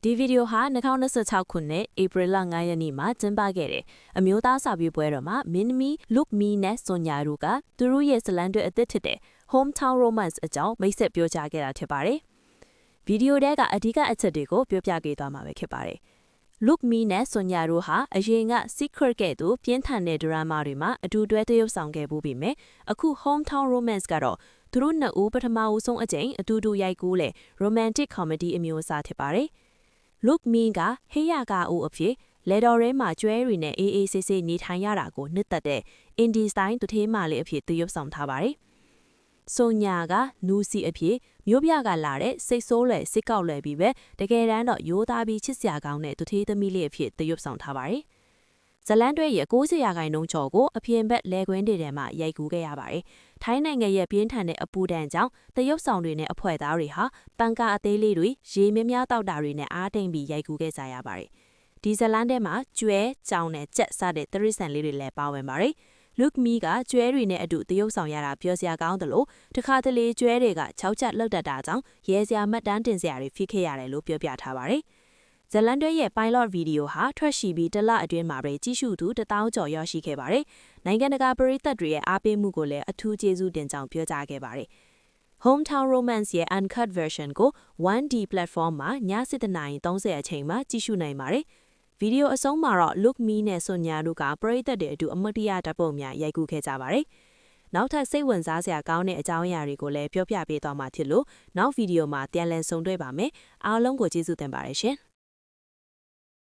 ဒီဗီဒီယိုဟာ2026ခုနှစ်ဧပြီလ9ရက်နေ့မှာကျင်းပခဲ့တဲ့အမျိုးသားစာပေပွဲတော်မှာမင်းသမီး Look Me နဲ့စွန်ညာတို့ကသူတို့ရဲ့ဇလံတွေအသစ်ဖြစ်တဲ့ Hometown Romance အကြောင်းမိတ်ဆက်ပြောကြားခဲ့တာဖြစ်ပါတယ်။ဗီဒီယိုထဲကအဓိကအချက်တွေကိုပြောပြခဲ့သွားမှာပဲဖြစ်ပါတယ်။ Look Me နဲ့စွန်ညာတို့ဟာအရင်က Secret ကဲ့သို့ပြင်းထန်တဲ့ဒရာမာတွေမှာအတူတွဲသရုပ်ဆောင်ခဲ့ပြီးပြီ။အခု Hometown Romance ကတော့သူတို့နှစ်ဦးပထမဦးဆုံးအကြိမ်အတူတူရိုက်ကူးလေ Romantic Comedy အမျိုးအစားဖြစ်ပါတယ်။ Look Me ကဟေးရကာအိုအဖြစ်လေတော်ရဲမှာကျွဲတွေနဲ့အေးအေးဆေးဆေးနေထိုင်ရတာကိုနှစ်သက်တဲ့ Indie Style သူထေးမလေးအဖြစ်သရုပ်ဆောင်ထားပါတယ်။စွန်ညာကနူစီအဖြစ်မြို့ပြကလာတဲ့စိတ်ဆိုးလွယ်စစ်ကောက်လွယ်ပြီးပဲတကယ်တမ်းတော့ရိုးသားပြီးချစ်စရာကောင်းတဲ့သူထေးသမီးလေးအဖြစ်သရုပ်ဆောင်ထားပါတယ်။ဇလန်တွဲရဲ့90%ကျော်ကိုအပြင်ဘက်လဲခွင်းတွေထဲမှာရိုက်ကူးခဲ့ရပါတယ်။ထိုင်းနိုင်ငံရဲ့ပြင်းထန်တဲ့အပူဒဏ်ကြောင့်သရုပ်ဆောင်တွေနဲ့အဖွဲ့သားတွေဟာပန်ကာအသေးလေးတွေရေမြများတောက်တာတွေနဲ့အားတိမ်ပြီးရိုက်ကူးခဲ့ကြရပါတယ်။ဒီဇလန်ထဲမှာကျွဲကြောင်နဲ့ကြက်စတဲ့တရိษံလေးတွေလည်းပါဝင်ပါတယ်။ Look Me ကကျွဲတွေနဲ့အတူသရုပ်ဆောင်ရတာပြောစရာကောင်းတယ်လို့တခါတလေကျွဲတွေက6ချက်လောက်တတ်တာကြောင့်ရဲစရာမှတ်တမ်းတင်စရာတွေဖြစ်ခဲ့ရတယ်လို့ပြောပြထားပါတယ်။ဇလန်တွဲရဲ့ pilot ဗီဒီယိုဟာထွက်ရှိပြီးတစ်လအတွင်းမှာပဲကြည့်ရှုသူ1000ကျော်ရရှိခဲ့ပါတယ်။နိုင်ငံတကာပရိသတ်တွေရဲ့အားပေးမှုကိုလည်းအထူးကျေးဇူးတင်ကြောင်းပြောကြားခဲ့ပါတယ်။ Hometown Romance ရဲ့ Uncut Version ကို 1D platform မှာည7:30အချိန်မှာကြည့်ရှုနိုင်ပါတယ်။ဗီဒီယိုအဆုံးမှာတော့ Look Me နဲ့စွန်ညာတို့ကပရိသတ်တွေအတူအမတ်တရဓာတ်ပုံများရိုက်ကူးခဲ့ကြပါတယ်။နောက်ထပ်စိတ်ဝင်စားစရာကောင်းတဲ့အကြောင်းအရာတွေကိုလည်းပြောပြပေးသွားမှာဖြစ်လို့နောက်ဗီဒီယိုမှာပြန်လည်ဆုံတွေ့ပါမယ်။အားလုံးကိုကျေးဇူးတင်ပါတယ်ရှင်။